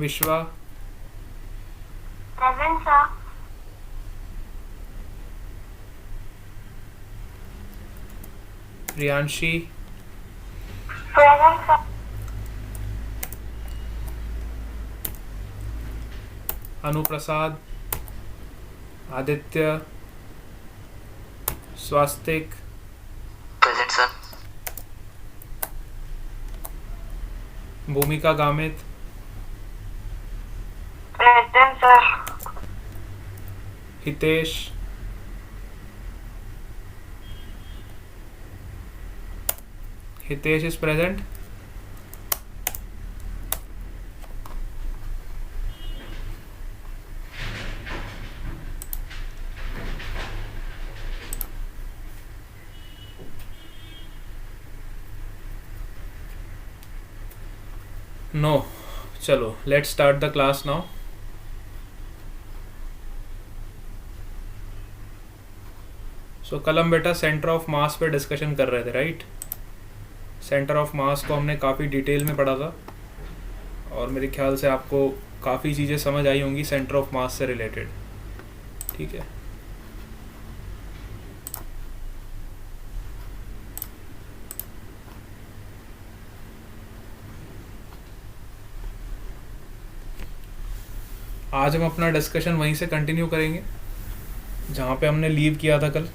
विश्वा, Present, sir. Priyanshi, Present, sir. Anuprasad, Aditya, Swastik, present sir. Bhumika Gamit, Present, sir. Hitesh, Hitesh is present. No, चलो let's start the class now. So कल हम बेटा centre of मास पे discussion कर रहे थे, राइट। सेंटर ऑफ मास को हमने काफ़ी डिटेल में पढ़ा था और मेरे ख्याल से आपको काफ़ी चीज़ें समझ आई होंगी सेंटर ऑफ मास से रिलेटेड, ठीक है। आज हम अपना डिस्कशन वहीं से कंटिन्यू करेंगे जहाँ पे हमने लीव किया था कल।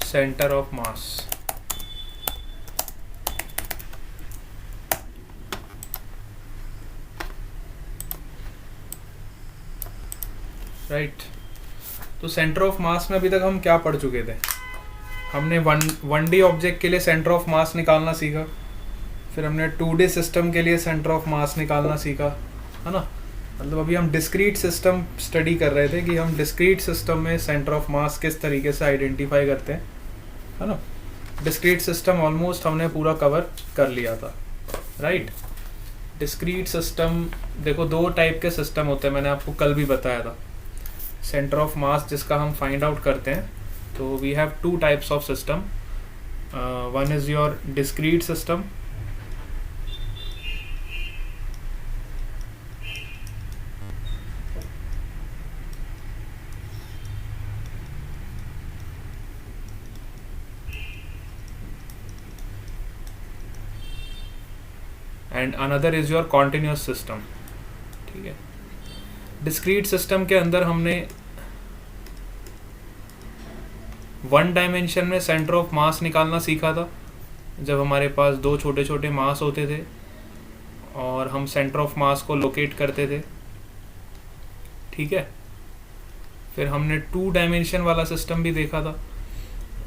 Centre of mass, right. तो सेंटर ऑफ मास में अभी तक हम क्या पढ़ चुके थे? हमने वन डी ऑब्जेक्ट के लिए सेंटर ऑफ मास निकालना सीखा, फिर हमने 2D सिस्टम के लिए सेंटर ऑफ मास निकालना सीखा, है ना। मतलब अभी हम डिस्क्रीट सिस्टम स्टडी कर रहे थे कि हम डिस्क्रीट सिस्टम में सेंटर ऑफ मास किस तरीके से आइडेंटिफाई करते हैं, है ना। डिस्क्रीट सिस्टम ऑलमोस्ट हमने पूरा कवर कर लिया था, राइट। डिस्क्रीट सिस्टम देखो, दो टाइप के सिस्टम होते हैं, मैंने आपको कल भी बताया था। सेंटर ऑफ मास जिसका हम फाइंड आउट करते हैं, तो we have two types of system. One is your discrete system, and another is your continuous system, ठीक है। डिस्क्रीट सिस्टम के अंदर हमने वन डायमेंशन में सेंटर ऑफ मास निकालना सीखा था, जब हमारे पास दो छोटे छोटे मास होते थे और हम सेंटर ऑफ मास को लोकेट करते थे, ठीक है। फिर हमने टू डायमेंशन वाला सिस्टम भी देखा था,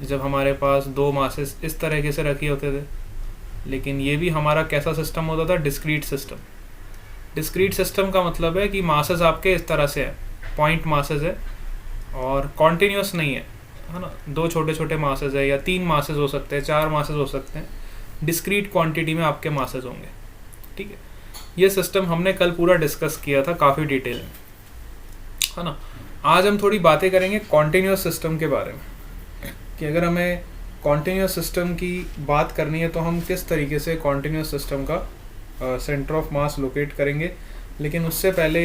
जब हमारे पास दो मासेस इस तरीके से रखे होते थे, लेकिन ये भी हमारा कैसा सिस्टम होता था? Discrete system. डिस्क्रीट सिस्टम का मतलब है कि मासेस आपके इस तरह से है, पॉइंट मासेस है और कॉन्टिन्यूस नहीं है ना। दो छोटे छोटे मासेस है, या तीन मासेस हो सकते हैं, चार मासेस हो सकते हैं, डिस्क्रीट क्वांटिटी में आपके मासेस होंगे, ठीक है। ये सिस्टम हमने कल पूरा डिस्कस किया था काफ़ी डिटेल में, है ना। आज हम थोड़ी बातें करेंगे कॉन्टिन्यूस सिस्टम के बारे में, कि अगर हमें कॉन्टिन्यूस सिस्टम की बात करनी है तो हम किस तरीके से कॉन्टिन्यूस सिस्टम का सेंटर ऑफ मास लोकेट करेंगे। लेकिन उससे पहले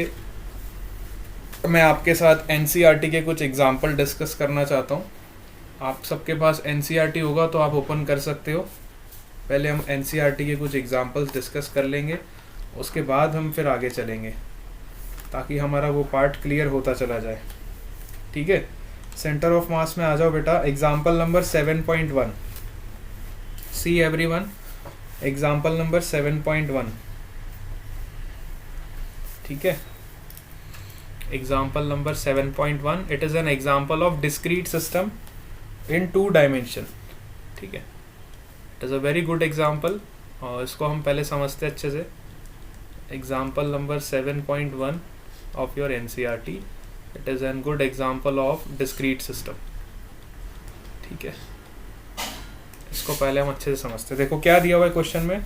मैं आपके साथ एनसीईआरटी के कुछ एग्जांपल डिस्कस करना चाहता हूँ। आप सबके पास एनसीईआरटी होगा तो आप ओपन कर सकते हो। पहले हम एनसीईआरटी के कुछ एग्जांपल्स डिस्कस कर लेंगे, उसके बाद हम फिर आगे चलेंगे, ताकि हमारा वो पार्ट क्लियर होता चला जाए, ठीक है। सेंटर ऑफ मास में आ जाओ बेटा। Example number 7.1, see everyone, example number 7.1, ठीक है। Example number 7.1, it is an example of discrete system in 2 dimension, ठीक है। It is a very good example और इसको हम पहले समझते अच्छे से। Example number 7.1 of your NCERT, it is an good example of discrete system. ठीक है, इसको पहले हम अच्छे से समझते हैं। देखो क्या दिया हुआ है क्वेश्चन में,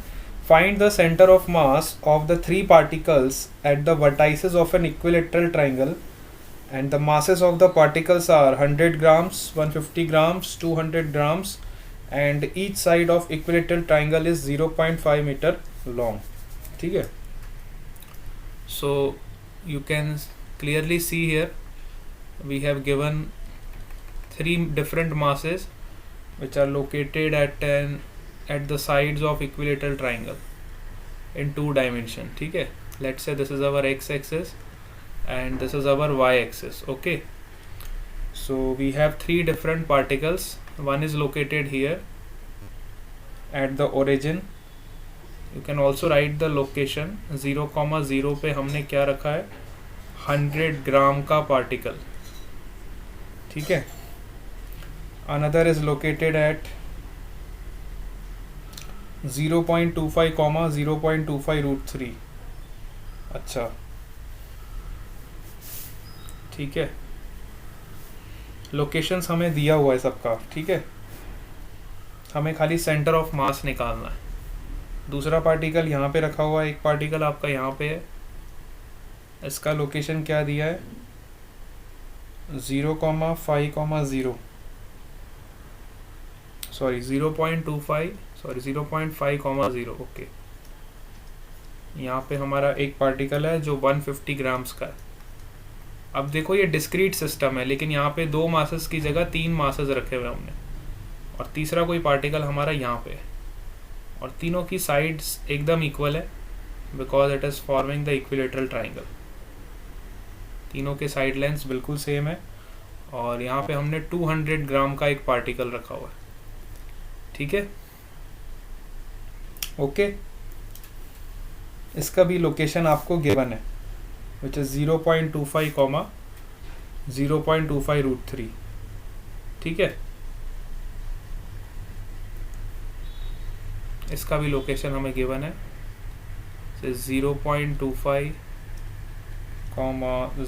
find the centre of mass of the 3 particles at the vertices of an equilateral triangle and the masses of the particles are 100 grams, 150 grams, 200 grams, and each side of equilateral triangle is 0.5 meter long. ठीक है, so you can clearly see here we have given 3 different masses which are located at the sides of equilateral triangle in 2 dimension. ठीक है, let's say this is our x axis and this is our y-axis. Okay, so we have 3 different particles. One is located here at the origin. You can also write the location 0,0 पे हमने क्या रखा है, 100 ग्राम का particle. ठीक है, another is located at 0.25, 0.25 root 3। अच्छा, ठीक है, लोकेशंस हमें दिया हुआ है सबका। ठीक है, हमें खाली सेंटर ऑफ मास निकालना है। दूसरा पार्टिकल यहाँ पे रखा हुआ है, एक पार्टिकल आपका यहाँ पे है, इसका लोकेशन क्या दिया है, 0,5, सॉरी 0.25, सॉरी 0.5, ओके। यहाँ पे हमारा एक पार्टिकल है जो 150 ग्राम्स का है। अब देखो ये डिस्क्रीट सिस्टम है, लेकिन यहाँ पे 2 मासेस की जगह 3 मासेस रखे हुए हमने, और तीसरा कोई पार्टिकल हमारा यहाँ पे है, और तीनों की साइड्स एकदम इक्वल है because it is forming the equilateral triangle. तीनों के साइड लेंथ्स बिल्कुल सेम है, और यहाँ पे हमने 200 ग्राम का एक पार्टिकल रखा हुआ है। ठीक है, ओके, इसका भी लोकेशन आपको गिवन है which is 0.25, 0.25 root 3। ठीक है, इसका भी लोकेशन हमें गिवन है 0.25,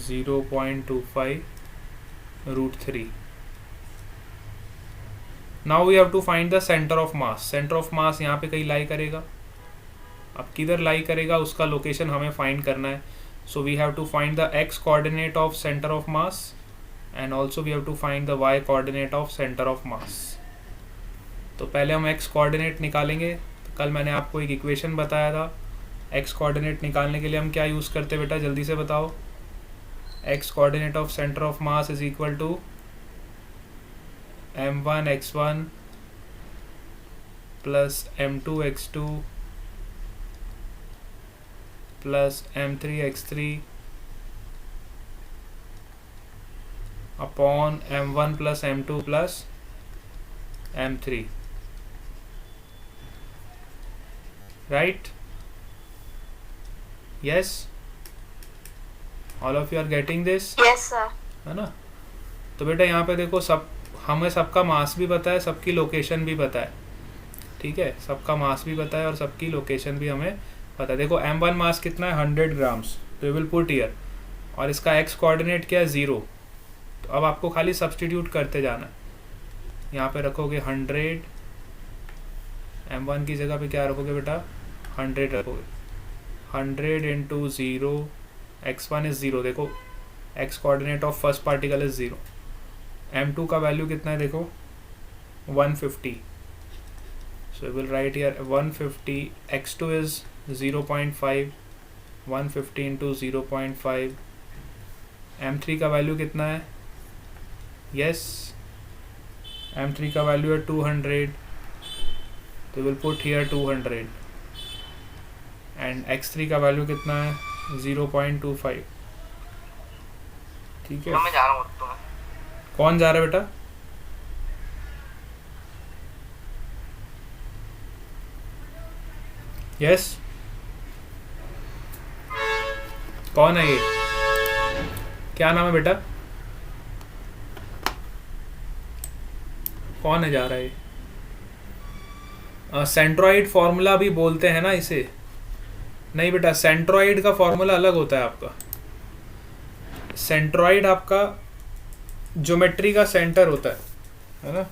0.25 root 3। Now we have to find the center of mass. Center of mass यहाँ पे कहीं लाई करेगा, अब किधर लाई करेगा उसका लोकेशन हमें फाइंड करना है। So we have to find the x coordinate of center of mass and also we have to find the y coordinate of center of mass. तो पहले हम x coordinate निकालेंगे। तो कल मैंने आपको एक इक्वेशन बताया था, x coordinate निकालने के लिए हम क्या यूज़ करते बेटा, जल्दी से बताओ। x coordinate of center of mass is equal to m1 x1 plus m2 x2 plus m3 x3 upon m1 plus m2 plus m3, right? Yes, all of you are getting this? Yes sir. है ना। तो बेटा यहाँ पे देखो, सब हमें सबका मास भी पता है, सबकी लोकेशन भी पता है। ठीक है, सबका मास भी पता है और सबकी लोकेशन भी हमें पता है। देखो m1 मास कितना है, 100 ग्राम्स, तो यू विल पुट हियर, और इसका x कोऑर्डिनेट क्या है, 0। तो अब आपको खाली सब्सटीट्यूट करते जाना है। यहाँ पे रखोगे 100, m1 की जगह पे क्या रखोगे बेटा, 100 रखोगे। 100 इंटू 0, x1 इज 0, देखो x coordinate of first particle is 0। m2 का वैल्यू कितना है, देखो 150, so you will right here 150, x2 is 0.5, 150 into 0.5, m3 का वैल्यू कितना है, यस m3 का वैल्यू है 200, तो will put here 200, and x3 का वैल्यू कितना है, 0.25। ठीक है, मैं जा रहा हूँ तो मैं। कौन जा रहा है बेटा, यस कौन है ये, क्या नाम है बेटा, कौन है जा रहा है ये, सेंट्रॉइड फॉर्मूला भी बोलते हैं ना इसे। नहीं बेटा, सेंट्रॉइड का फॉर्मूला अलग होता है आपका। सेंट्रॉइड आपका ज्योमेट्री का सेंटर होता है ना,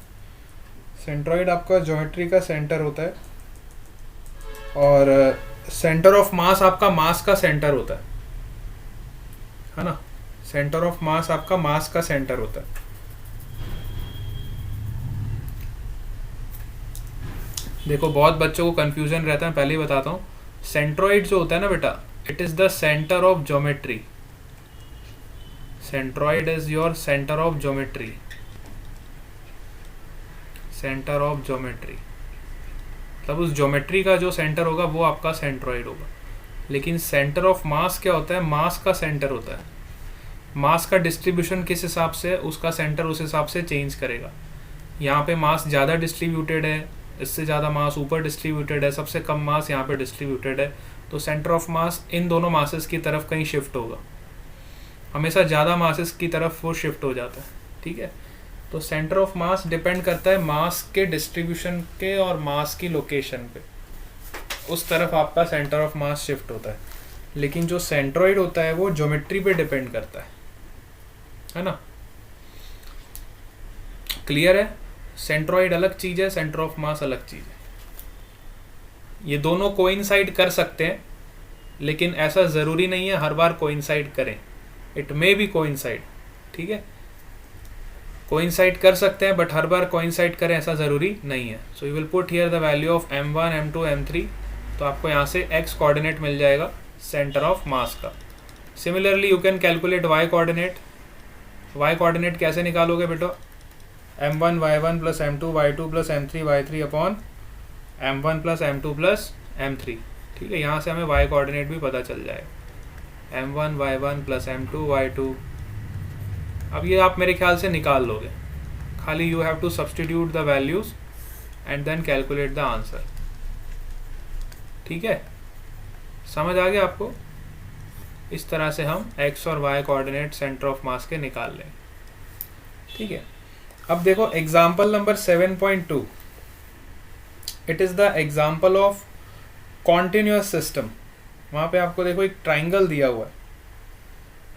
सेंट्रॉइड आपका ज्योमेट्री का सेंटर होता है, और सेंटर ऑफ मास आपका मास का सेंटर होता है ना, सेंटर ऑफ मास आपका मास का सेंटर होता है। देखो बहुत बच्चों को कंफ्यूजन रहता है, पहले ही बताता हूँ। सेंट्रॉइड जो होता है ना बेटा, it is the centre of geometry. Centroid is your centre of geometry, centre of geometry, मतलब उस ज्योमेट्री का जो सेंटर होगा वो आपका सेंट्रॉइड होगा। लेकिन सेंटर ऑफ मास क्या होता है, मास का सेंटर होता है। मास का डिस्ट्रीब्यूशन किस हिसाब से, उसका सेंटर उस हिसाब से चेंज करेगा। यहाँ पे मास ज़्यादा डिस्ट्रीब्यूटेड है, इससे ज़्यादा मास ऊपर डिस्ट्रीब्यूटेड है, सबसे कम मास यहाँ पे डिस्ट्रीब्यूटेड है, तो सेंटर ऑफ मास इन दोनों मासेस की तरफ कहीं शिफ्ट होगा, हमेशा ज़्यादा मासेस की तरफ वो शिफ्ट हो जाता है। ठीक है, तो सेंटर ऑफ मास डिपेंड करता है मास के डिस्ट्रीब्यूशन के और मास की लोकेशन पे, उस तरफ आपका सेंटर ऑफ मास शिफ्ट होता है। लेकिन जो सेंट्रॉइड होता है वो ज्योमेट्री पे डिपेंड करता है ना। क्लियर है? सेंट्रॉइड अलग चीज़ है, सेंटर ऑफ मास अलग चीज़ है। ये दोनों कोइंसाइड कर सकते हैं, लेकिन ऐसा ज़रूरी नहीं है हर बार कोइंसाइड करें। इट मे बी कोइंसाइड, ठीक है, कोइंसाइड कर सकते हैं, बट हर बार कोइंसाइड करें ऐसा ज़रूरी नहीं है। So you will put here the value of m1 m2 m3, तो आपको यहाँ से x कोऑर्डिनेट मिल जाएगा सेंटर ऑफ मास का। Similarly you can calculate y coordinate. y coordinate कैसे निकालोगे बेटा, m1 y1 plus m2 y2 plus m3 y3 upon m1 plus m2 plus m3। ठीक है, यहाँ से हमें y कोऑर्डिनेट भी पता चल जाएगा, m1 y1 plus m2 y2। अब ये आप मेरे ख्याल से निकाल लोगे, खाली you have to substitute the values and then calculate the answer. ठीक है, समझ आ गया आपको? इस तरह से हम x और y कोऑर्डिनेट सेंटर ऑफ मास के निकाल लें। ठीक है, अब देखो example number 7.2, it is the example of continuous system. वहाँ पे आपको देखो एक ट्राइंगल दिया हुआ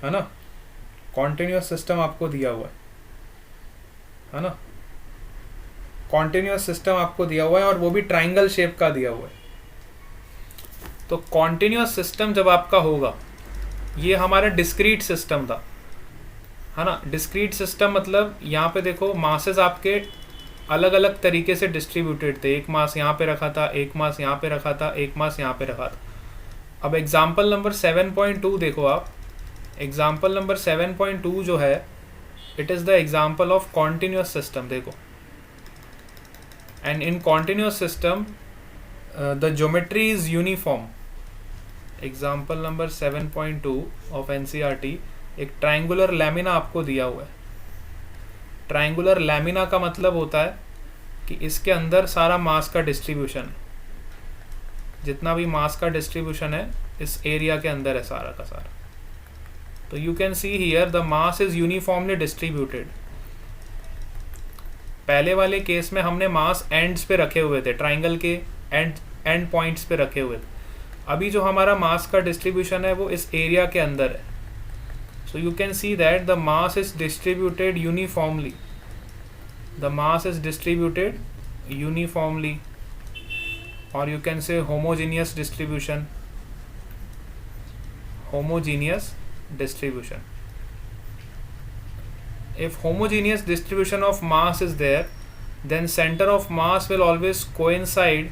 है ना, कॉन्टिन्यूअस सिस्टम आपको दिया हुआ है ना, कॉन्टिन्यूअस सिस्टम आपको दिया हुआ है और वो भी ट्राइंगल शेप का दिया हुआ है। तो कॉन्टिन्यूअस सिस्टम जब आपका होगा, ये हमारा डिस्क्रीट सिस्टम था, है ना। डिस्क्रीट सिस्टम मतलब यहाँ पे देखो मासेस आपके अलग अलग तरीके से डिस्ट्रीब्यूटेड थे, एक मास यहाँ पे रखा था, एक मास यहाँ पे रखा था, एक मास यहाँ पे रखा था। अब एग्जाम्पल नंबर 7.2 देखो आप, एग्जाम्पल नंबर 7.2 जो है, it is the example of continuous system. देखो, and in continuous system the geometry is uniform. Example number 7.2 of NCERT, एक ट्रायंगुलर लैमिना आपको दिया हुआ है। ट्रायंगुलर लैमिना का मतलब होता है कि इसके अंदर सारा मास का डिस्ट्रीब्यूशन है, जितना भी मास का डिस्ट्रीब्यूशन है इस एरिया के अंदर है सारा का सारा। तो you can see here the mass is uniformly distributed. पहले वाले केस में हमने मास एंड्स पे रखे हुए थे, ट्राइंगल के एंड पॉइंट्स पे रखे हुए थे। अभी जो हमारा मास का डिस्ट्रीब्यूशन है वो इस एरिया के अंदर है। So you can see that the mass is distributed uniformly, the mass is distributed uniformly, और you can say homogeneous distribution, homogeneous distribution. If homogeneous distribution of mass is there, then center of mass will always coincide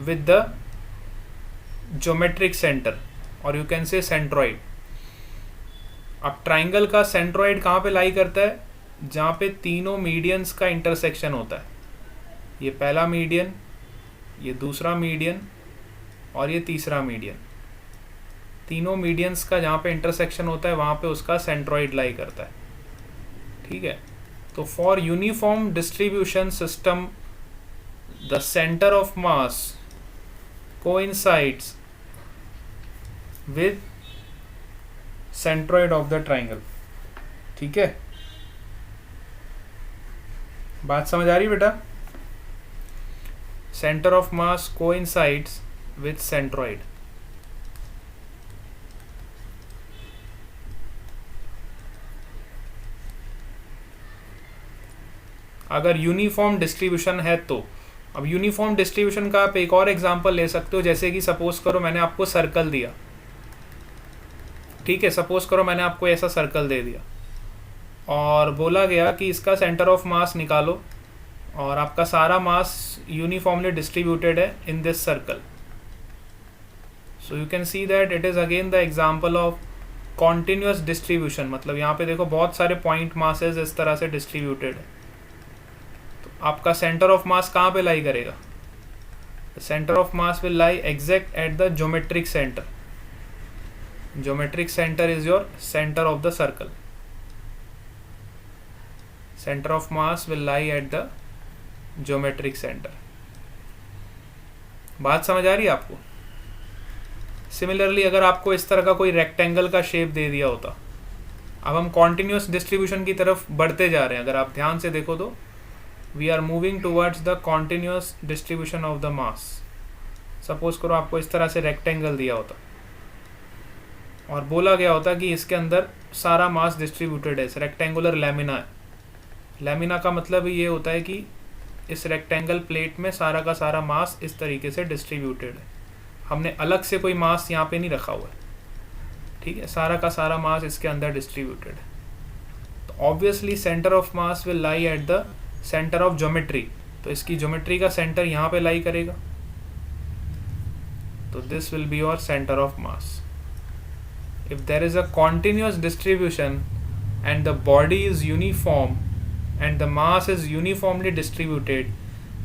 with the geometric center, or you can say centroid. अब triangle का centroid कहाँ पे लाई करता है, जहाँ पे तीनों medians का इंटरसेक्शन होता है। ये पहला मीडियन, ये दूसरा मीडियन और ये तीसरा मीडियन, तीनों मीडियंस का जहाँ पे इंटरसेक्शन होता है वहाँ पे उसका सेंट्रॉइड लाई करता है। ठीक है, तो for uniform distribution system the centre of mass coincides with centroid of the triangle. ठीक है, बात समझ आ रही बेटा? Center of mass coincides with centroid. अगर यूनिफॉर्म डिस्ट्रीब्यूशन है तो। अब यूनिफॉर्म डिस्ट्रीब्यूशन का आप एक और एग्जांपल ले सकते हो, जैसे कि सपोज करो मैंने आपको सर्कल दिया, ठीक है, सपोज करो मैंने आपको ऐसा सर्कल दे दिया और बोला गया कि इसका सेंटर ऑफ मास निकालो, और आपका सारा मास यूनिफॉर्मली डिस्ट्रीब्यूटेड है in this circle. So you can see that it is again the example of continuous distribution. मतलब यहाँ पे देखो बहुत सारे पॉइंट मासेस इस तरह से डिस्ट्रीब्यूटेड है, तो आपका सेंटर ऑफ मास कहाँ पे लाई करेगा? The centre of mass will lie exact at the geometric centre. Geometric centre is your centre of the circle. Centre of mass will lie at the geometric centre. बात समझ आ रही है आपको? सिमिलरली अगर आपको इस तरह का कोई रेक्टेंगल का शेप दे दिया होता, अब हम कॉन्टिन्यूस डिस्ट्रीब्यूशन की तरफ बढ़ते जा रहे हैं। अगर आप ध्यान से देखो तो we are moving towards the continuous distribution of the mass. Suppose करो आपको इस तरह से रेक्टेंगल दिया होता और बोला गया होता कि इसके अंदर सारा मास डिस्ट्रीब्यूटेड है। रेक्टेंगुलर लैमिना है। लैमिना का मतलब ये होता है कि इस रेक्टेंगल प्लेट में सारा का सारा मास इस तरीके से डिस्ट्रीब्यूटेड है। हमने अलग से कोई मास यहाँ पे नहीं रखा हुआ है, ठीक है, सारा का सारा मास इसके अंदर डिस्ट्रीब्यूटेड है। तो obviously centre of mass will lie at the centre of geometry. तो इसकी ज्योमेट्री का सेंटर यहाँ पे लाई करेगा, तो this will be your centre of mass. If there is a continuous distribution and the body is uniform and the mass is uniformly distributed,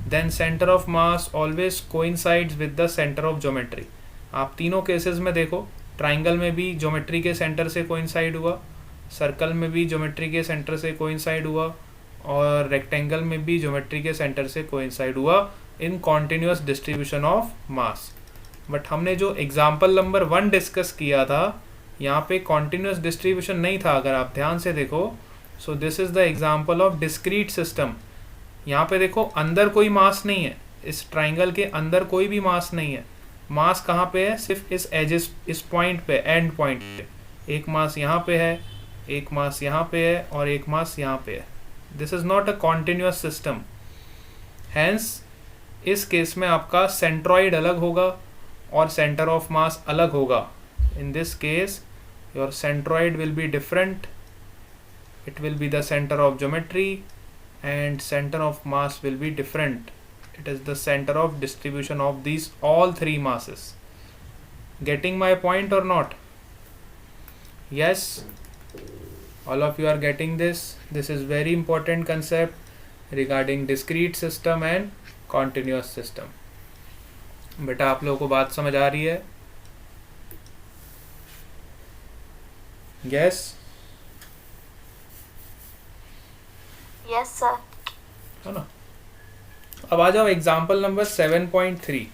then center of mass always coincides with the center of geometry. आप तीनों cases में देखो, triangle में भी geometry के centre से coincide हुआ, circle में भी ज्योमेट्री के सेंटर से कोइंसाइड हुआ, और रेक्टेंगल में भी ज्योमेट्री के सेंटर से कोइंसाइड हुआ in continuous distribution of mass. But हमने जो एग्जाम्पल नंबर 1 डिस्कस किया था, यहाँ पे कॉन्टिन्यूस डिस्ट्रीब्यूशन नहीं था। अगर आप ध्यान से देखो, so this is the example of discrete system. यहाँ पे देखो अंदर कोई मास नहीं है, इस ट्राइंगल के अंदर कोई भी मास नहीं है। मास कहाँ पे है? सिर्फ इस एजेस, इस पॉइंट पे, एंड पॉइंट पे। एक मास यहाँ पे है, एक मास यहाँ पे है, और एक मास यहाँ पे है। This is not a continuous system. Hence इस केस में आपका सेंट्रॉइड अलग होगा और सेंटर ऑफ मास अलग होगा। In this case, your centroid will be different. It will be the center of geometry, and center of mass will be different. It is the center of distribution of these all three masses. Getting my point or not? Yes, all of you are getting this. This is very important concept regarding discrete system and continuous system. बेटा आप लोगों को बात समझ आ रही है? Yes? Yes, sir. है ना? अब आ जाओ एग्जाम्पल नंबर 7.3।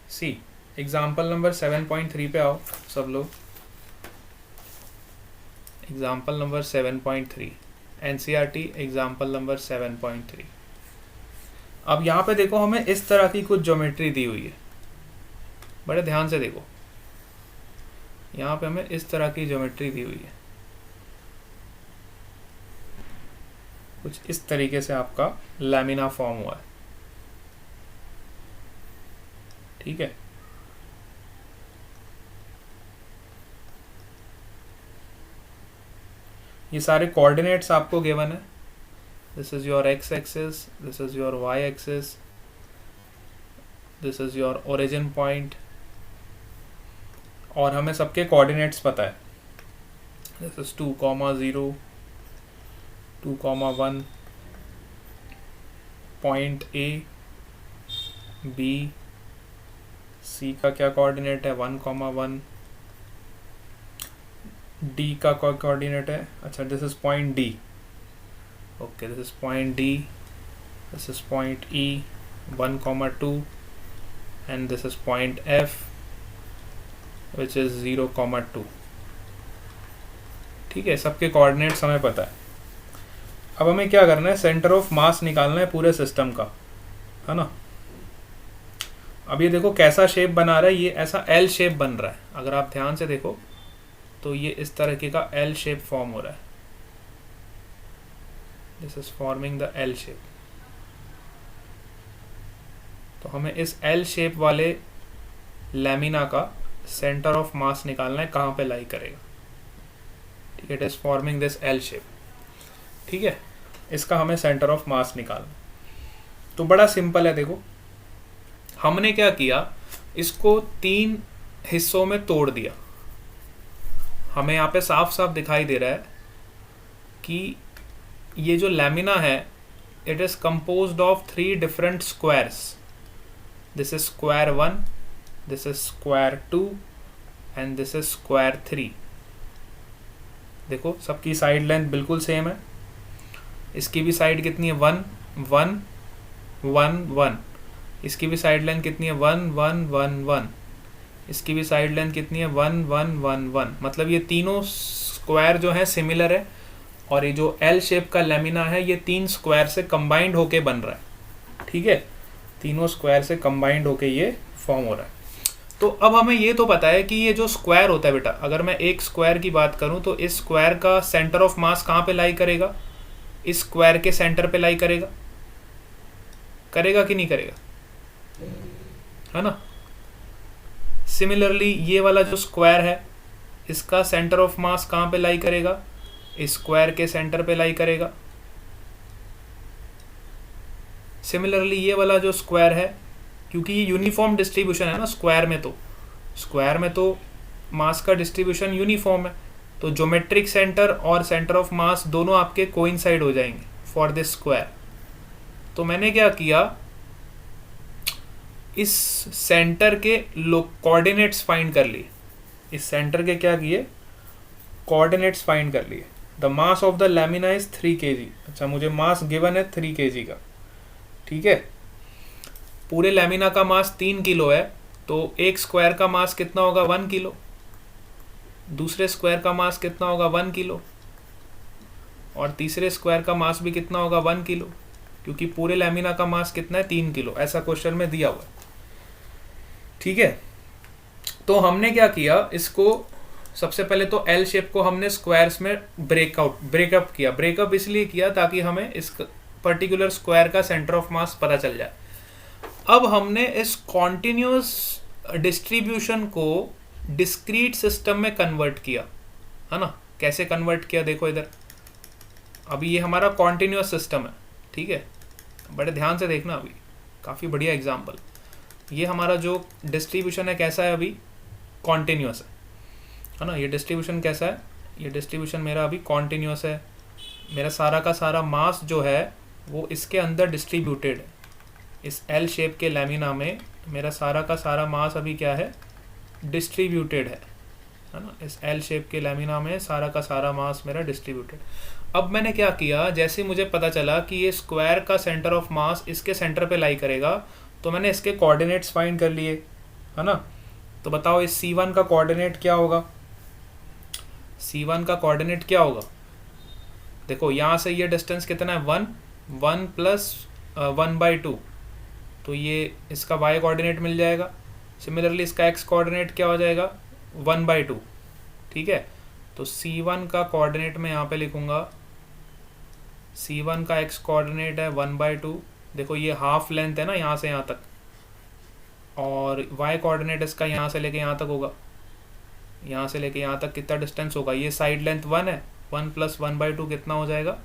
सी एग्जाम्पल नंबर 7.3 पे आओ सब लोग। Example number 7.3 NCERT example number 7.3। अब यहाँ पे देखो हमें इस तरह की कुछ ज्योमेट्री दी हुई है, बड़े ध्यान से देखो। यहाँ पे हमें इस तरह की ज्योमेट्री दी हुई है, कुछ इस तरीके से आपका लैमिना फॉर्म हुआ है, ठीक है। ये सारे कोऑर्डिनेट्स आपको गिवन है। This is your X axis, this is your Y axis, this is your origin point, और हमें सबके कोऑर्डिनेट्स पता है। This is 2,0, 2,1, point A, B, C का क्या कोऑर्डिनेट है 1,1, डी का कोऑर्डिनेट है, अच्छा this is point D, okay this is point D, this is point E 1,2, and this is point F which is 0,2। ठीक है, सबके कोऑर्डिनेट्स हमें पता है। अब हमें क्या करना है? सेंटर ऑफ मास निकालना है पूरे सिस्टम का, है ना। अब ये देखो कैसा शेप बना रहा है, ये ऐसा एल शेप बन रहा है। अगर आप ध्यान से देखो तो ये इस तरीके का एल शेप फॉर्म हो रहा है। This is forming the L shape. तो हमें इस एल शेप वाले लैमिना का सेंटर ऑफ मास निकालना है, कहाँ पे लाई करेगा। ठीक है, it is forming this L shape. ठीक है, इसका हमें सेंटर ऑफ मास निकालना। तो बड़ा सिंपल है, देखो हमने क्या किया, इसको 3 हिस्सों में तोड़ दिया। हमें यहाँ पे साफ साफ दिखाई दे रहा है कि ये जो लैमिना है it is composed of 3 different squares. This is square 1, this is square 2 and this is square 3। देखो सबकी साइड लेंथ बिल्कुल सेम है। इसकी भी साइड कितनी है 1 1 1 1। इसकी भी साइड लेंथ कितनी है 1 1 1 1। इसकी भी साइड लेंथ कितनी है 1 1 1 1। मतलब ये तीनों स्क्वायर जो है सिमिलर है, और ये जो एल शेप का लैमिना है ये 3 स्क्वायर से कंबाइंड होके बन रहा है। ठीक है, तीनों स्क्वायर से कंबाइंड होके ये फॉर्म हो रहा है। तो अब हमें ये तो पता है कि ये जो स्क्वायर होता है बेटा, अगर मैं एक स्क्वायर की बात करूं तो इस स्क्वायर का सेंटर ऑफ मास कहाँ पे लाई करेगा, इस स्क्वायर के सेंटर पे लाई करेगा। करेगा कि नहीं करेगा, है ना। सिमिलरली ये वाला जो स्क्वायर है इसका सेंटर ऑफ मास कहाँ पे लाई करेगा, इस स्क्वायर के सेंटर पे लाई करेगा। सिमिलरली ये वाला जो स्क्वायर है, क्योंकि ये यूनिफॉर्म डिस्ट्रीब्यूशन है ना, स्क्वायर में तो मास का डिस्ट्रीब्यूशन यूनिफॉर्म है, तो ज्योमेट्रिक सेंटर और सेंटर ऑफ मास दोनों आपके कोइंसाइड हो जाएंगे फॉर दिस स्क्वायर। तो मैंने क्या किया, इस सेंटर के कोऑर्डिनेट्स फाइंड कर लिए। इस सेंटर के क्या किए, कोऑर्डिनेट्स फाइंड कर लिए। The mass of the lamina is 3 kg। अच्छा, मुझे मास गिवन है 3 kg का। ठीक है, पूरे लैमिना का मास 3 किलो है, तो एक स्क्वायर का मास कितना होगा 1 किलो, दूसरे स्क्वायर का मास कितना होगा 1 किलो, और तीसरे स्क्वायर का मास भी कितना होगा 1 किलो, क्योंकि पूरे लैमिना का मास कितना है 3 किलो, ऐसा क्वेश्चन में दिया हुआ है। ठीक है, तो हमने क्या किया, इसको सबसे पहले तो एल शेप को हमने स्क्वायर्स में ब्रेकअप किया। ब्रेकअप इसलिए किया ताकि हमें इस पर्टिकुलर स्क्वायर का सेंटर ऑफ मास पता चल जाए। अब हमने इस कॉन्टिन्यूस डिस्ट्रीब्यूशन को डिस्क्रीट सिस्टम में कन्वर्ट किया, है ना। कैसे कन्वर्ट किया, देखो इधर। अभी ये हमारा कॉन्टिन्यूस सिस्टम है, ठीक है, बड़े ध्यान से देखना, अभी काफ़ी बढ़िया एग्जाम्पल। ये हमारा जो डिस्ट्रीब्यूशन है कैसा है, अभी कॉन्टिन्यूस है ना। ये डिस्ट्रीब्यूशन कैसा है, ये डिस्ट्रीब्यूशन मेरा अभी कॉन्टिन्यूस है। मेरा सारा का सारा मास जो है वो इसके अंदर डिस्ट्रीब्यूटेड है। इस एल शेप के लैमिना में मेरा सारा का सारा मास अभी क्या है, डिस्ट्रीब्यूटेड है ना। इस एल शेप के लैमिना में सारा का सारा मास मेरा डिस्ट्रीब्यूटेड। अब मैंने क्या किया, जैसे मुझे पता चला कि ये स्क्वायर का सेंटर ऑफ मास इसके सेंटर पे लाई करेगा, तो मैंने इसके कोऑर्डिनेट्स फाइंड कर लिए, है ना। तो बताओ इस C1 का कोऑर्डिनेट क्या होगा, C1 का कोऑर्डिनेट क्या होगा। देखो यहाँ से ये डिस्टेंस कितना है 1 1 प्लस 1/2, तो ये इसका y कोऑर्डिनेट मिल जाएगा। सिमिलरली इसका x कोऑर्डिनेट क्या हो जाएगा 1/2। ठीक है, तो C1 का कोऑर्डिनेट मैं यहाँ पे लिखूँगा, C1 का x कोऑर्डिनेट है 1/2। देखो ये हाफ लेंथ है ना यहाँ से यहाँ तक, और y कोऑर्डिनेट इसका यहाँ से लेके यहाँ तक होगा। यहाँ से लेके यहाँ तक कितना डिस्टेंस होगा, ये साइड लेंथ 1 है, 1 प्लस 1/2 कितना हो जाएगा,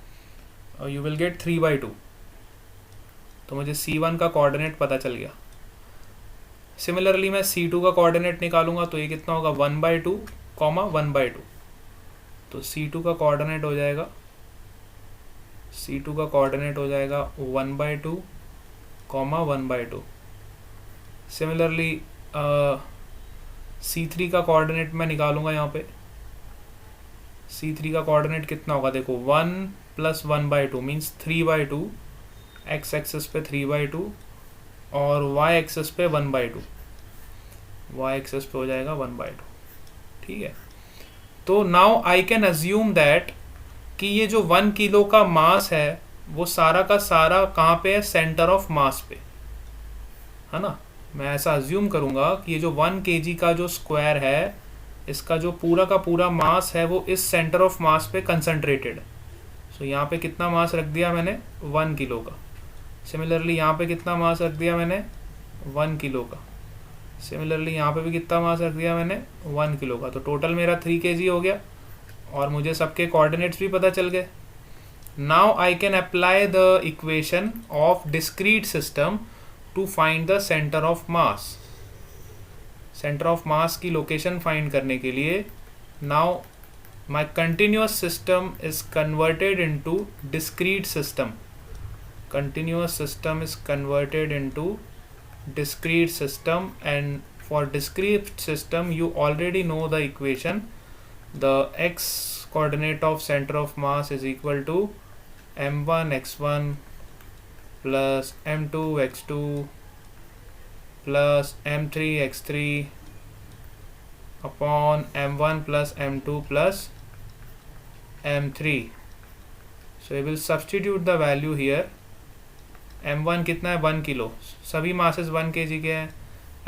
और यू विल गेट 3/2। तो मुझे C1 का कोऑर्डिनेट पता चल गया। सिमिलरली मैं C2 का कोऑर्डिनेट निकालूंगा, तो ये कितना होगा 1/2, 1/2। तो C2 का कोऑर्डिनेट हो जाएगा, C2 का कोऑर्डिनेट हो जाएगा 1/2, 1/2। सिमिलरली C3 का कोऑर्डिनेट मैं निकालूंगा यहाँ पे। C3 का कोऑर्डिनेट कितना होगा, देखो 1 प्लस 1/2 मीन्स 3/2, x एक्सिस पे 3/2 और y एक्सिस पे 1/2, y एक्सिस पे हो जाएगा 1/2। ठीक है, तो now I can assume that कि ये जो 1 किलो का मास है वो सारा का सारा कहाँ पे है, सेंटर ऑफ मास पे, है ना। मैं ऐसा अज्यूम करूँगा कि ये जो 1 kg का जो स्क्वायर है इसका जो पूरा का पूरा मास है वो इस सेंटर ऑफ मास पे कंसंट्रेटेड है। सो यहाँ पे कितना मास रख दिया मैंने 1 किलो का। सिमिलरली यहाँ पे कितना मास रख दिया मैंने 1 किलो का। सिमिलरली यहाँ पे भी कितना मास रख दिया मैंने 1 किलो का। तो टोटल मेरा 3 kg हो गया और मुझे सबके कोऑर्डिनेट्स भी पता चल गए। Now I can apply the equation of discrete system to find the centre of mass. Centre of mass की लोकेशन फाइंड करने के लिए now my continuous system is converted into discrete system. Continuous system is converted into discrete system, and for discrete system you already know the equation. The x coordinate of center of mass is equal to m1 x1 plus m2 x2 plus m3 x3 upon m1 plus m2 plus m3. So we will substitute the value here. m1 कितना है 1 kilo, सभी masses 1 kg के हैं।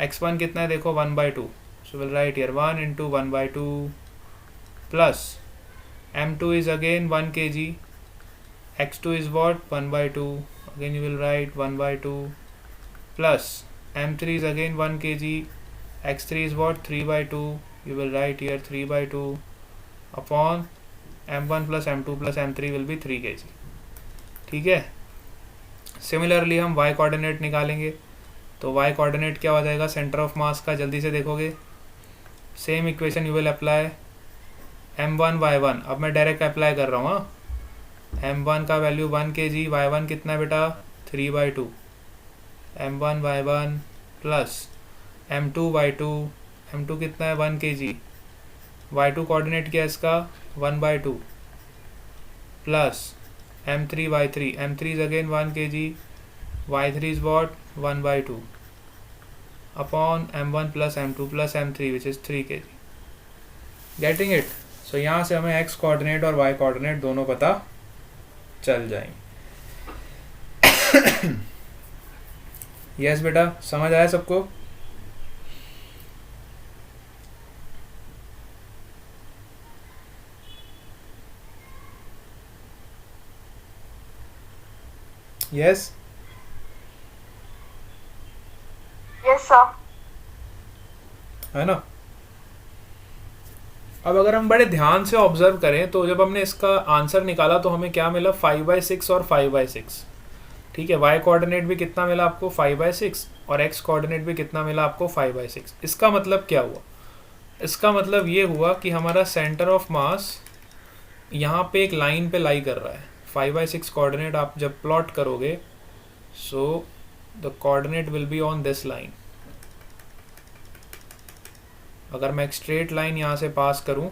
x1 कितना है देखो 1/2, so we'll write here 1 into 1/2 plus m2 is again 1 kg, x2 is what 1/2, again you will write 1/2 plus m3 is again 1 kg, x3 is what 3/2, you will write here 3/2 upon m1 plus m2 plus m3 will be 3 kg। ठीक है। Similarly हम y coordinate निकालेंगे, तो y coordinate क्या हो जाएगा centre of मास का, जल्दी से देखोगे। Same equation you will apply m1 y1। अब मैं डायरेक्ट अप्लाई कर रहा हूँ। m1 का वैल्यू 1 kg, y1 कितना है बेटा 3/2, m1 y1 plus m2 y2, m2 कितना है 1 kg, y2 कोऑर्डिनेट क्या है इसका 1/2 plus m3 y3, m3 is again 1 kg, y3 is what 1/2 upon m1 plus m2 plus m3 which is 3 kg. Getting it? So यहाँ से हमें x coordinate और y coordinate दोनों पता चल जाएंगे। यस बेटा, समझ आया सबको? Yes Yes, sir. है ना। अब अगर हम बड़े ध्यान से ऑब्जर्व करें तो जब हमने इसका आंसर निकाला तो हमें क्या मिला 5/6 और 5/6। ठीक है, y कोऑर्डिनेट भी कितना मिला आपको 5/6 और x कोऑर्डिनेट भी कितना मिला आपको 5/6। इसका मतलब क्या हुआ? इसका मतलब ये हुआ कि हमारा सेंटर ऑफ मास यहाँ पे एक लाइन पे लाई कर रहा है। 5/6 कोऑर्डिनेट आप जब प्लॉट करोगे so the coordinate will be on this line. अगर मैं एक स्ट्रेट लाइन यहाँ से पास करूँ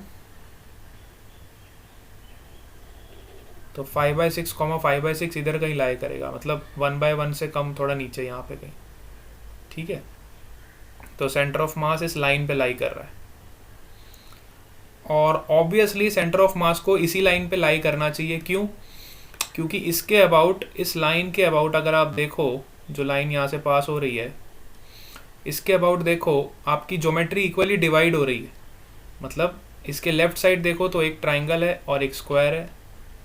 तो 5/6 5/6 इधर कहीं लाई करेगा, मतलब 1/1 से कम थोड़ा नीचे यहाँ पे कहीं। ठीक है, तो सेंटर ऑफ मास इस लाइन पे लाई कर रहा है और ऑब्वियसली सेंटर ऑफ मास को इसी लाइन पे लाई करना चाहिए। क्यों? क्योंकि इसके अबाउट, इस लाइन के अबाउट अगर आप देखो, जो लाइन यहाँ से पास हो रही है इसके अबाउट देखो, आपकी ज्योमेट्री इक्वली डिवाइड हो रही है। मतलब इसके लेफ्ट साइड देखो तो एक ट्राइंगल है और एक स्क्वायर है,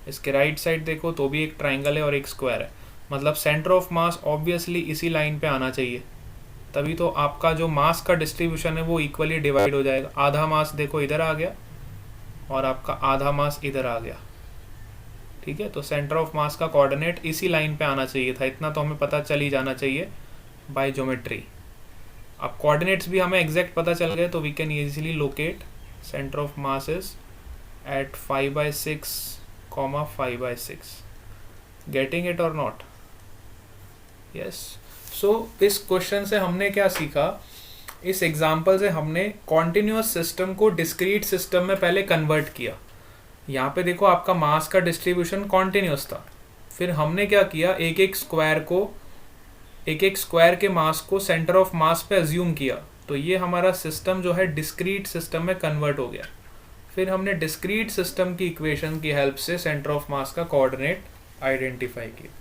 इसके राइट साइड देखो तो भी एक ट्राइंगल है और एक स्क्वायर है। मतलब सेंटर ऑफ मास ऑब्वियसली इसी लाइन पे आना चाहिए, तभी तो आपका जो मास का डिस्ट्रीब्यूशन है वो इक्वली डिवाइड हो जाएगा। आधा मास देखो इधर आ गया और आपका आधा मास इधर आ गया। ठीक है, तो सेंटर ऑफ मास का कोऑर्डिनेट इसी लाइन पे आना चाहिए था, इतना तो हमें पता चल ही जाना चाहिए बाय ज्योमेट्री। अब कोऑर्डिनेट्स भी हमें एग्जैक्ट पता चल गए तो we can easily locate centre of mass is at 5/6, 5/6। Getting it or not? Yes. So इस क्वेश्चन से हमने क्या सीखा? इस एग्जाम्पल से हमने कॉन्टिन्यूअस सिस्टम को डिस्क्रीट सिस्टम में पहले कन्वर्ट किया। यहाँ पे देखो आपका मास का डिस्ट्रीब्यूशन कॉन्टिन्यूअस था, फिर हमने क्या किया, एक एक स्क्वायर के मास को सेंटर ऑफ मास पे अज्यूम किया, तो ये हमारा सिस्टम जो है डिस्क्रीट सिस्टम में कन्वर्ट हो गया। फिर हमने डिस्क्रीट सिस्टम की इक्वेशन की हेल्प से सेंटर ऑफ मास का कोऑर्डिनेट आइडेंटिफाई किया।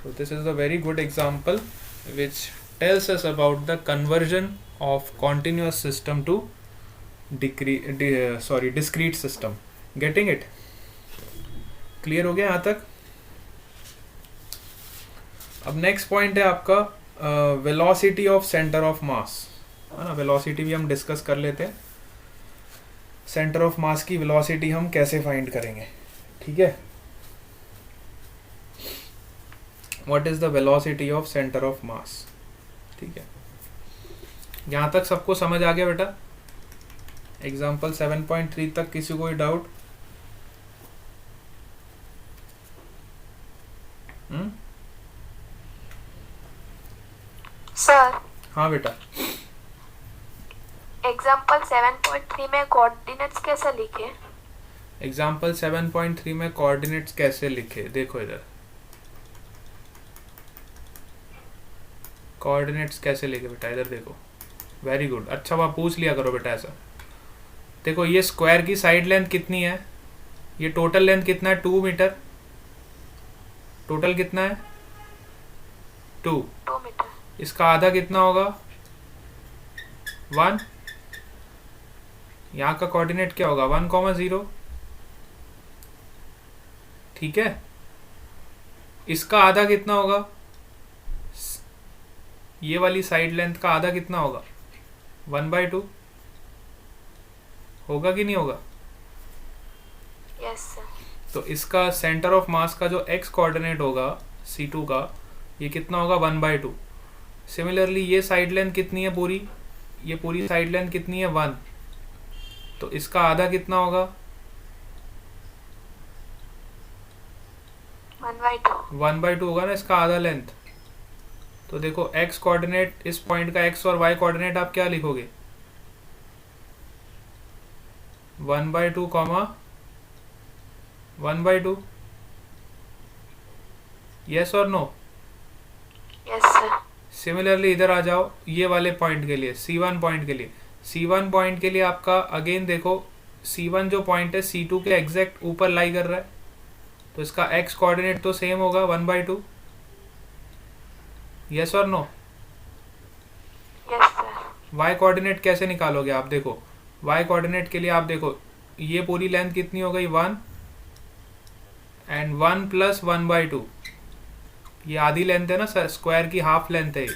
So this is a very good example which tells us about the conversion of continuous system to discrete system. Getting it? Clear हो गया यहाँ तक? अब नेक्स्ट पॉइंट है आपका वेलोसिटी ऑफ सेंटर ऑफ मास, है ना। वेलोसिटी भी हम डिस्कस कर लेते हैं। सेंटर ऑफ मास की वेलोसिटी हम कैसे फाइंड करेंगे, ठीक है। What is the velocity of centre of मास, ठीक है। यहाँ तक सबको समझ आ गया बेटा? एग्जाम्पल 7.3 तक किसी कोई डाउट? सर, हाँ बेटा। एग्जाम्पल 7.3 में कोऑर्डिनेट्स कैसे लिखे? एग्जाम्पल 7.3 में कोऑर्डिनेट्स कैसे लिखे, देखो इधर कोऑर्डिनेट्स कैसे लिखे बेटा, इधर देखो। वेरी गुड, अच्छा वहाँ पूछ लिया करो बेटा ऐसा। देखो ये स्क्वायर की साइड लेंथ कितनी है, ये टोटल लेंथ कितना है, 2 मीटर। टोटल कितना है, 2 मीटर। इसका आधा कितना होगा, 1। यहाँ का कोऑर्डिनेट क्या होगा, 1,0, ठीक है। इसका आधा कितना होगा, ये वाली साइड लेंथ का आधा कितना होगा, 1/2 होगा कि नहीं होगा? Yes sir. तो इसका सेंटर ऑफ मास का जो x कोऑर्डिनेट होगा C2 का, ये कितना होगा, 1/2। सिमिलरली ये साइड लेंथ कितनी है पूरी, ये पूरी साइड लेंथ कितनी है, 1। तो इसका आधा कितना होगा, 1/2 होगा ना इसका आधा लेंथ। तो देखो x कोऑर्डिनेट, इस पॉइंट का x और y कोऑर्डिनेट आप क्या लिखोगे, 1/2 1/2। Yes or no? Yes sir. Similarly इधर आ जाओ, ये वाले पॉइंट के लिए, C1 पॉइंट के लिए। C1 पॉइंट के लिए आपका अगेन देखो, C1 जो पॉइंट है C2 के एग्जैक्ट ऊपर लाई कर रहा है, तो इसका x कोऑर्डिनेट तो सेम होगा, 1/2। Yes or no? Yes sir. y coordinate कैसे निकालोगे आप, देखो y कोऑर्डिनेट के लिए आप देखो, ये पूरी लेंथ कितनी हो गई, 1 एंड 1 + 1/2, ये आधी लेंथ है ना सर, स्क्वायर की हाफ लेंथ है ये।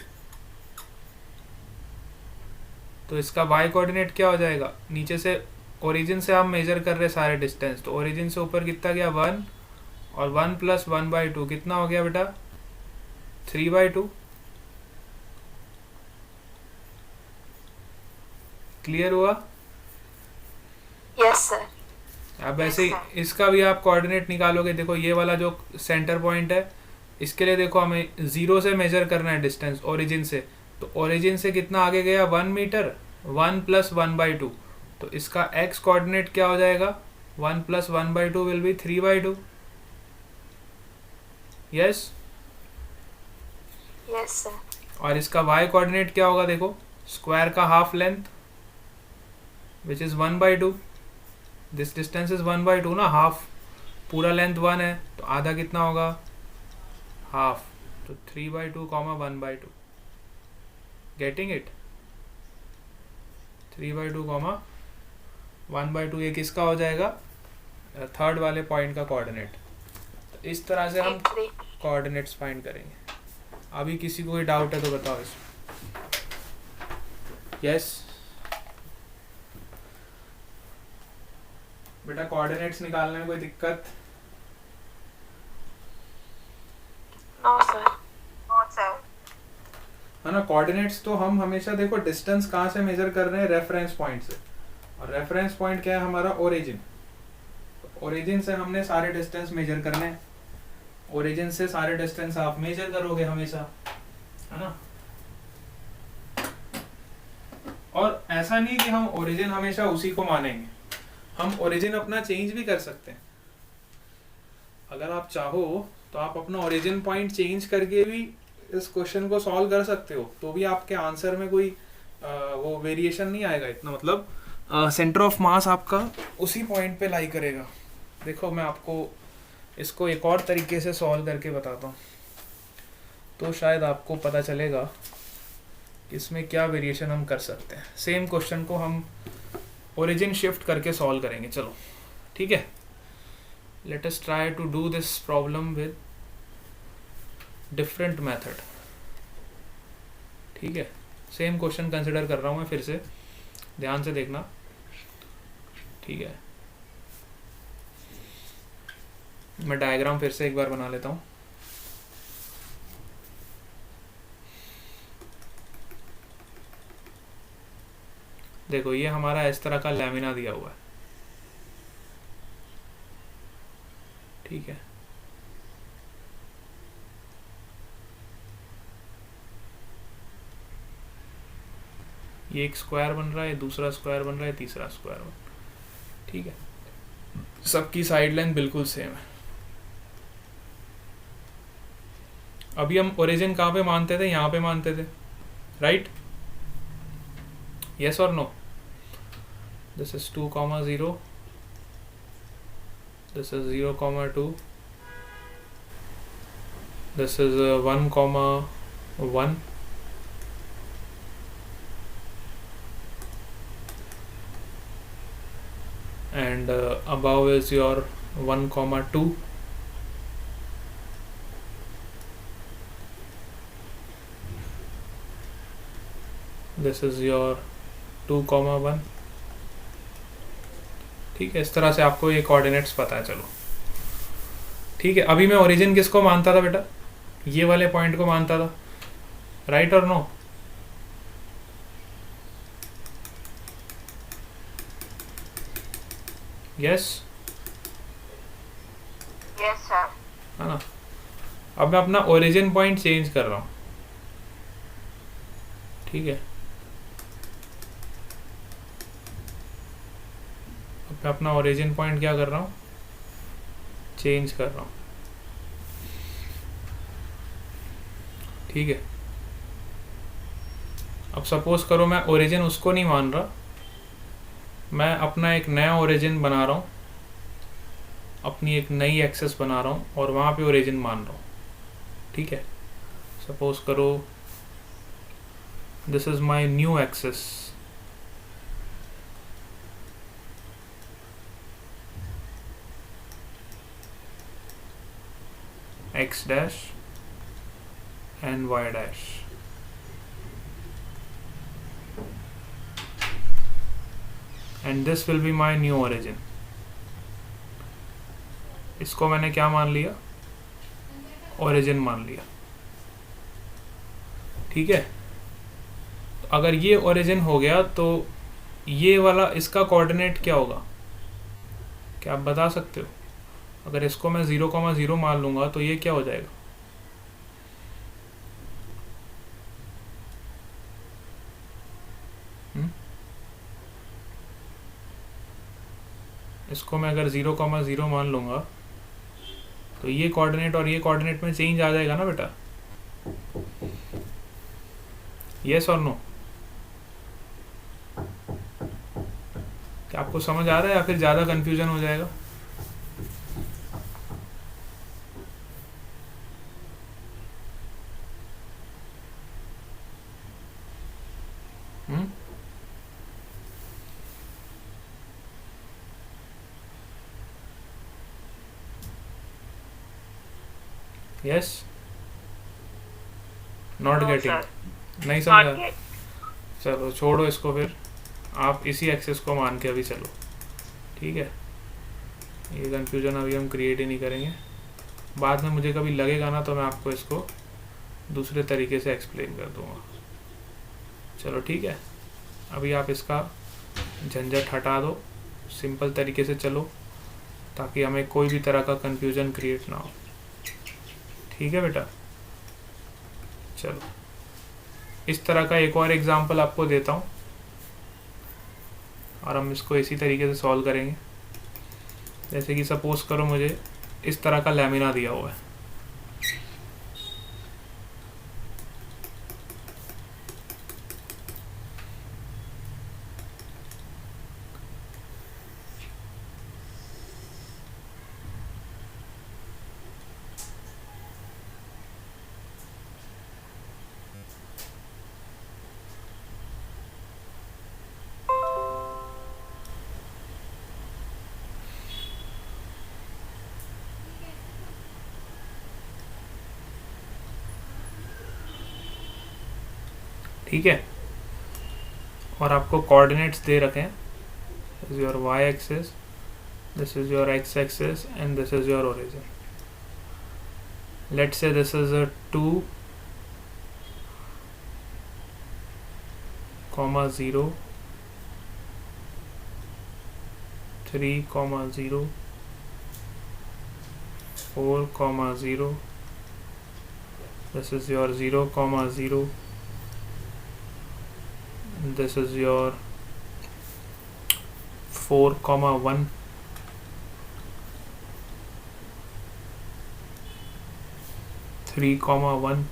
तो इसका y कोऑर्डिनेट क्या हो जाएगा, नीचे से ओरिजिन से हम मेजर कर रहे हैं सारे डिस्टेंस, तो ओरिजिन से ऊपर कितना गया, 1, और 1 + 1/2 कितना हो गया बेटा, 3/2। क्लियर हुआ? Yes sir. अब ऐसे ही इसका भी आप कोऑर्डिनेट निकालोगे। देखो ये वाला जो सेंटर पॉइंट है, इसके लिए देखो हमें 0 से मेजर करना है डिस्टेंस ओरिजिन से, तो ओरिजिन से कितना आगे गया, 1 मीटर, 1 + 1/2। तो इसका x कोऑर्डिनेट क्या हो जाएगा, 1 + 1/2 will be 3/2। Yes? Yes sir. और इसका y कोऑर्डिनेट क्या होगा, देखो स्क्वायर का half length which is 1/2। This distance is 1/2 ना, हाफ, पूरा लेंथ 1 है, तो आधा कितना होगा, हाफ। तो 3/2, 1/2। Getting it? 3/2, 1/2 ये किसका हो जाएगा, थर्ड वाले पॉइंट का कोऑर्डिनेट। तो इस तरह से हम कोऑर्डिनेट्स फाइंड करेंगे। अभी किसी को कोई डाउट है तो बताओ इसमें। यस बेटा, कोऑर्डिनेट्स निकालने में कोई दिक्कत? No sir. No sir. है ना। कोऑर्डिनेट्स तो हम हमेशा देखो डिस्टेंस कहाँ से मेजर कर रहे हैं, रेफरेंस पॉइंट से। और रेफरेंस पॉइंट क्या है हमारा, ओरिजिन। ओरिजिन से हमने सारे डिस्टेंस मेजर करने हैं। ओरिजिन से सारे डिस्टेंस आप मेजर करोगे हमेशा, है ना। और ऐसा नहीं कि हम ओरिजिन हमेशा उसी को मानेंगे, हम ओरिजिन अपना चेंज भी कर सकते हैं। अगर आप चाहो तो आप अपना ओरिजिन पॉइंट चेंज करके भी इस क्वेश्चन को सॉल्व कर सकते हो, तो भी आपके आंसर में कोई वो वेरिएशन नहीं आएगा इतना। मतलब सेंटर ऑफ मास आपका उसी पॉइंट पे लाई करेगा। देखो मैं आपको इसको एक और तरीके से सॉल्व करके बताता हूँ, तो शायद आपको पता चलेगा कि इसमें क्या वेरिएशन हम कर सकते हैं। सेम क्वेश्चन को हम ओरिजिन शिफ्ट करके सॉल्व करेंगे, चलो ठीक है। let us try to do this problem with different method. ठीक है, सेम क्वेश्चन कंसिडर कर रहा हूँ मैं फिर से, ध्यान से देखना, ठीक है। मैं डायग्राम फिर से एक बार बना लेता हूँ। देखो ये हमारा इस तरह का लैमिना दिया हुआ है, ठीक है। ये एक स्क्वायर बन रहा है, दूसरा स्क्वायर बन रहा है, तीसरा स्क्वायर बन, ठीक है। सबकी साइड लाइन बिल्कुल सेम है। अभी हम ओरिजिन कहाँ पे मानते थे? यहाँ पे मानते थे, right? Yes or no? This is 2, 0, this is 0, 2, this is 1, 1, and above is your 1, 2, this is your 2, 1, ठीक है। इस तरह से आपको ये कोऑर्डिनेट्स पता है, चलो ठीक है। अभी मैं ओरिजिन किसको मानता था बेटा? ये वाले पॉइंट को मानता था, राइट और नो? Yes yes sir. है ना? अब मैं अपना ओरिजिन पॉइंट चेंज कर रहा हूँ, ठीक है। अब मैं अपना ओरिजिन पॉइंट क्या कर रहा हूँ? चेंज कर रहा हूँ, ठीक है। अब सपोज करो मैं ओरिजिन उसको नहीं मान रहा, मैं अपना एक नया ओरिजिन बना रहा हूँ, अपनी एक नई एक्सेस बना रहा हूँ और वहाँ पे ओरिजिन मान रहा हूँ, ठीक है। सपोज करो this is my new axis, x dash and y dash, and this will be my new origin. इसको मैंने क्या मान लिया? ओरिजिन मान लिया, ठीक है। अगर ये ओरिजिन हो गया तो ये वाला इसका कोऑर्डिनेट क्या होगा? क्या आप बता सकते हो? अगर इसको मैं 0, 0 मान लूंगा तो ये क्या हो जाएगा? इसको मैं अगर 0, 0 मान लूंगा तो ये कोऑर्डिनेट और ये कोऑर्डिनेट में चेंज आ जाएगा ना बेटा? Yes or no? क्या आपको समझ आ रहा है या फिर ज़्यादा कंफ्यूजन हो जाएगा? यस? Not getting? नहीं समझ आ? चलो छोड़ो इसको, फिर आप इसी एक्सेस को मान के अभी चलो, ठीक है। ये कंफ्यूजन अभी हम क्रिएट ही नहीं करेंगे, बाद में मुझे कभी लगेगा ना तो मैं आपको इसको दूसरे तरीके से एक्सप्लेन कर दूंगा। चलो ठीक है, अभी आप इसका झंझट हटा दो, सिंपल तरीके से चलो ताकि हमें कोई भी तरह का कंफ्यूजन क्रिएट ना हो, ठीक है बेटा। चलो इस तरह का एक और एग्जांपल आपको देता हूँ और हम इसको इसी तरीके से सॉल्व करेंगे। जैसे कि सपोज करो मुझे इस तरह का लैमिना दिया हुआ है, ठीक है, और आपको कोऑर्डिनेट्स दे रखे हैं, this is your Y axis, this is your x axis, and this is your origin. Let's say this is a 2, 0, 3, 0, 4, 0. This is your 0, 0. This is your 4, 1. Three, 1.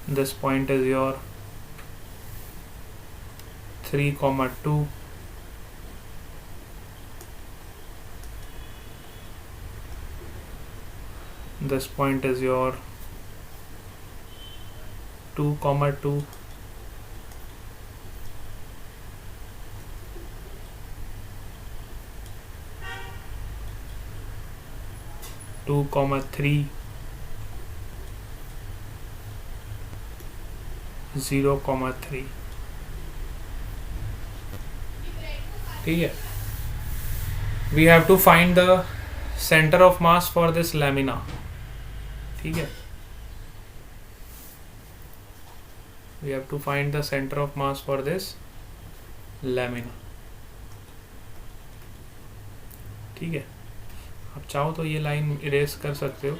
This point is your 3, 2. This point is your 2, 2. Two, 3, 0, 3. ठीक है, we have to find the center of mass for this lamina. ठीक है, we have to find the center of mass for this lamina. ठीक है, आप चाहो तो ये लाइन इरेज कर सकते हो,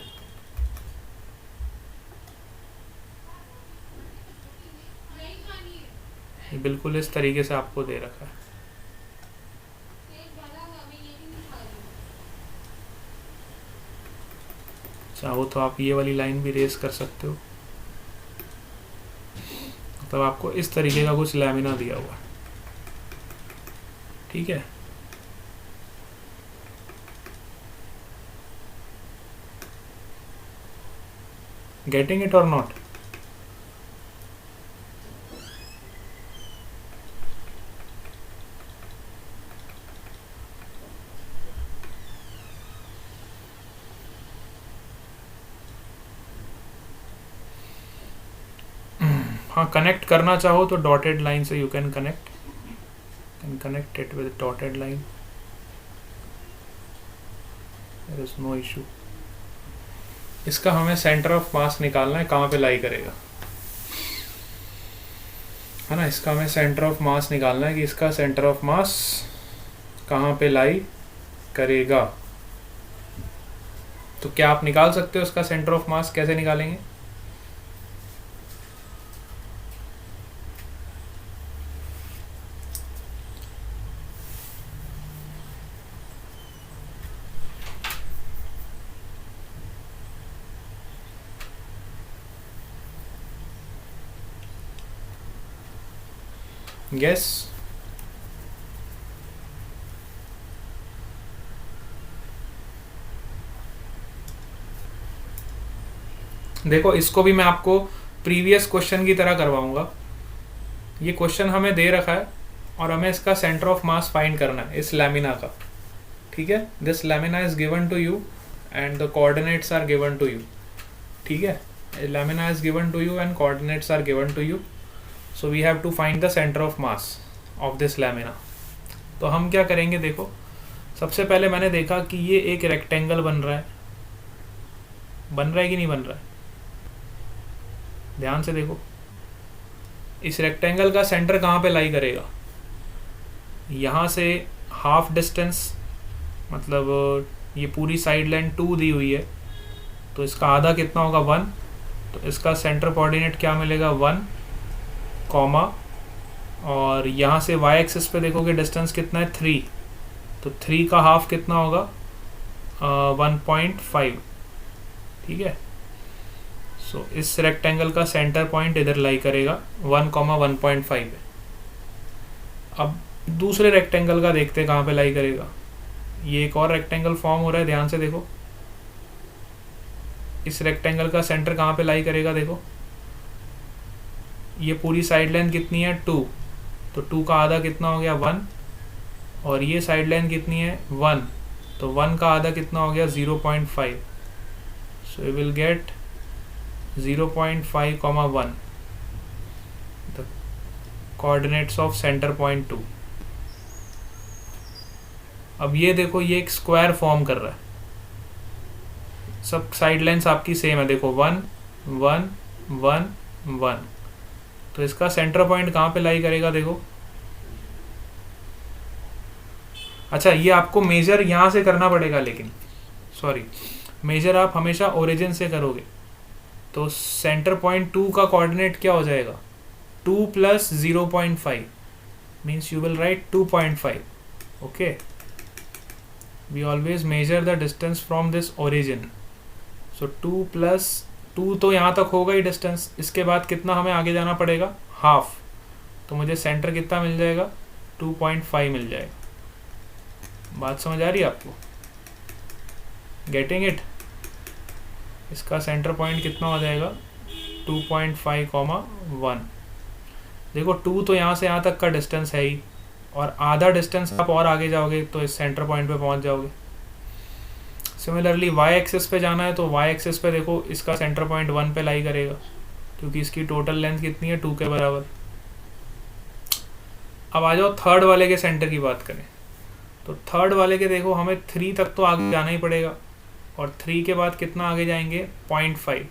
ये बिल्कुल इस तरीके से आपको दे रखा है। चाहो तो आप ये वाली लाइन भी इरेज कर सकते हो, मतलब आपको इस तरीके का कुछ लैमिना दिया हुआ है। ठीक है, getting it or not? हाँ, कनेक्ट करना चाहो तो डॉटेड लाइन से you can connect it with dotted line, there is no issue. इसका हमें सेंटर ऑफ मास निकालना है, कहाँ पे लाई करेगा, है ना। इसका हमें सेंटर ऑफ मास निकालना है कि इसका सेंटर ऑफ मास कहाँ पे लाई करेगा। तो क्या आप निकाल सकते हो इसका सेंटर ऑफ मास? कैसे निकालेंगे? Yes. देखो, इसको भी मैं आपको प्रीवियस क्वेश्चन की तरह करवाऊंगा। ये क्वेश्चन हमें दे रखा है और हमें इसका सेंटर ऑफ मास फाइंड करना है इस लैमिना का। ठीक है, this lamina is given to you and the coordinates are given to you. ठीक है, lamina is given to you and coordinates are given to you, so we have to find the centre of mass of this lamina. तो हम क्या करेंगे, देखो सबसे पहले मैंने देखा कि ये एक रेक्टेंगल बन रहा है कि नहीं बन रहा है? ध्यान से देखो, इस रेक्टेंगल का सेंटर कहाँ पे लाई करेगा? यहाँ से हाफ डिस्टेंस, मतलब ये पूरी साइड लाइन 2 दी हुई है, तो इसका आधा कितना होगा 1, तो इसका सेंटर कोऑर्डिनेट क्या मिलेगा 1, कॉमा, और यहाँ से y एक्सिस पे देखोगे डिस्टेंस कितना है 3, तो 3 का हाफ कितना होगा 1.5। ठीक है, सो इस रेक्टेंगल का सेंटर पॉइंट इधर लाई करेगा 1,1.5 है। अब दूसरे रेक्टेंगल का देखते हैं कहाँ पे लाई करेगा। ये एक और रेक्टेंगल फॉर्म हो रहा है, ध्यान से देखो, इस रेक्टेंगल का सेंटर कहाँ पे लाई करेगा। देखो ये पूरी साइड लाइन कितनी है 2, तो 2 का आधा कितना हो गया 1, और ये साइड लाइन कितनी है 1, तो 1 का आधा कितना हो गया 0.5। So we will get 0.5, 1, the coordinates of center point 2. अब ये देखो, ये एक स्क्वायर फॉर्म कर रहा है, सब साइड लाइन्स आपकी सेम है, देखो 1 1 1 1. तो इसका सेंटर पॉइंट कहाँ पे लाई करेगा देखो. अच्छा, ये आपको मेजर यहाँ से करना पड़ेगा, लेकिन सॉरी, मेजर आप हमेशा ओरिजिन से करोगे. तो सेंटर पॉइंट 2 का कोऑर्डिनेट क्या हो जाएगा, 2 + 0.5 means you will write 2.5. Okay, we always measure the distance from this origin. So 2 + 2 तो यहाँ तक होगा ही डिस्टेंस. इसके बाद कितना हमें आगे जाना पड़ेगा, हाफ. तो मुझे सेंटर कितना मिल जाएगा, 2.5 मिल जाएगा. बात समझ आ रही है आपको, गेटिंग इट. इसका सेंटर पॉइंट कितना हो जाएगा, 2.5, 1. देखो 2 तो यहाँ से यहाँ तक का डिस्टेंस है ही, और आधा डिस्टेंस आप और आगे जाओगे तो इस सेंटर पॉइंट पे पहुँच जाओगे. सिमिलरली y एक्सिस पे जाना है, तो y एक्सिस पे देखो इसका सेंटर पॉइंट 1 पे लाई करेगा, क्योंकि इसकी टोटल लेंथ कितनी है, 2 के बराबर. अब आ जाओ थर्ड वाले के सेंटर की बात करें. तो थर्ड वाले के देखो, हमें 3 तक तो आगे जाना ही पड़ेगा, और 3 के बाद कितना आगे जाएंगे, 0.5.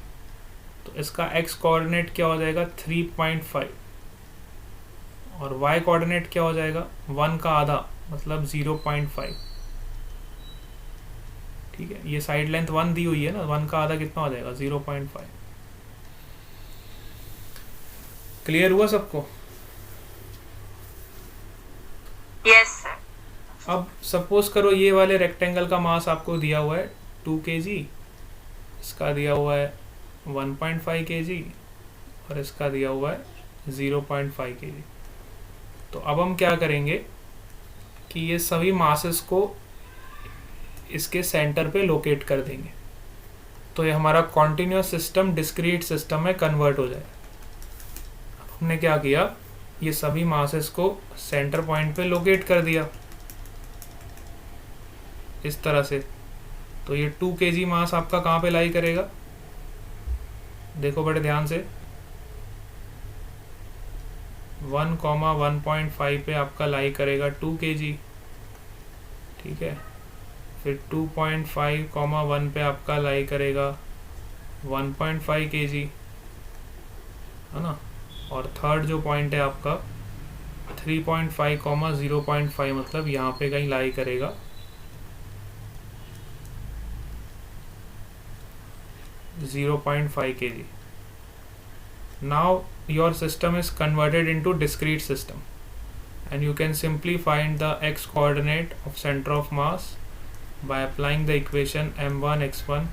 तो इसका x कोऑर्डिनेट क्या हो जाएगा, 3.5, और y कोऑर्डिनेट क्या हो जाएगा, 1 का आधा मतलब 0.5. ठीक है, ये साइड लेंथ 1 दी हुई है ना, 1 का आधा कितना हो जाएगा, 0.5. क्लियर हुआ सबको? Yes sir. अब सपोज करो ये वाले रेक्टेंगल का मास आपको दिया हुआ है 2 kg, इसका दिया हुआ है 1.5 kg, और इसका दिया हुआ है 0.5 kg. तो अब हम क्या करेंगे कि ये सभी मासेस को इसके सेंटर पे लोकेट कर देंगे, तो ये हमारा कॉन्टिन्यूस सिस्टम डिस्क्रीट सिस्टम में कन्वर्ट हो जाएगा. अब हमने क्या किया, ये सभी मासेस को सेंटर पॉइंट पे लोकेट कर दिया इस तरह से. तो ये 2 kg मास आपका कहाँ पे लाई करेगा, देखो बड़े ध्यान से, 1, 1.5 पे आपका लाई करेगा 2 kg. ठीक है, फिर 2.5, 1 पे आपका लाई करेगा 1.5 kg, है ना. और थर्ड जो पॉइंट है आपका 3.5, 0.5 मतलब यहाँ पे कहीं लाई करेगा 0.5 kg. Now your system is converted into discrete system, and you can simply find the x coordinate of center of mass by applying the equation m1 x1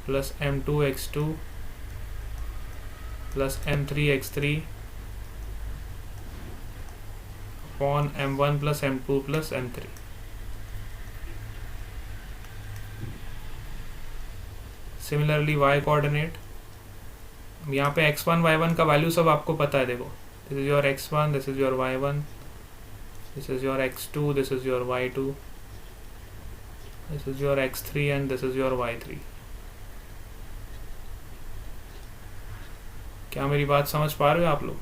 plus m2 x2 plus m3 x3 upon m1 plus m2 plus m3. Similarly y coordinate, यहाँ पे x1 y1 का value सब आपको पता है. देखो, this is your x1, this is your y1, this is your x2, this is your y2, this is your x3 and this is your y3. क्या मेरी बात समझ पा रहे हो आप लोग?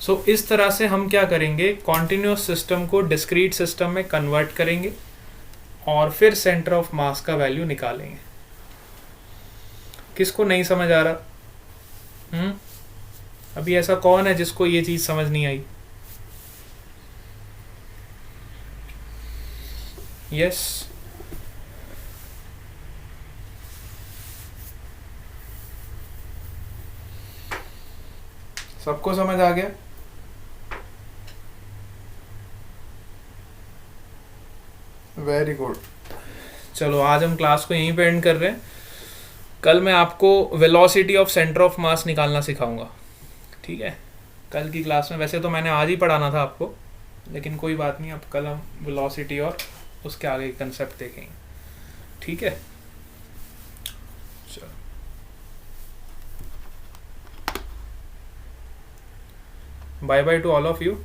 सो इस तरह से हम क्या करेंगे, कॉन्टिन्यूस सिस्टम को डिस्क्रीट सिस्टम में कन्वर्ट करेंगे, और फिर सेंटर ऑफ मास का वैल्यू निकालेंगे. किसको नहीं समझ आ रहा? अभी ऐसा कौन है जिसको ये चीज समझ नहीं आई? यस, सबको समझ आ गया? Very good. चलो आज हम क्लास को यहीं पे एंड कर रहे हैं. कल मैं आपको velocity of centre of mass निकालना सिखाऊंगा. ठीक है, कल की क्लास में. वैसे तो मैंने आज ही पढ़ाना था आपको, लेकिन कोई बात नहीं, अब कल हम वेलोसिटी और उसके आगे कंसेप्ट देखेंगे. ठीक है, चलो bye bye to all of you.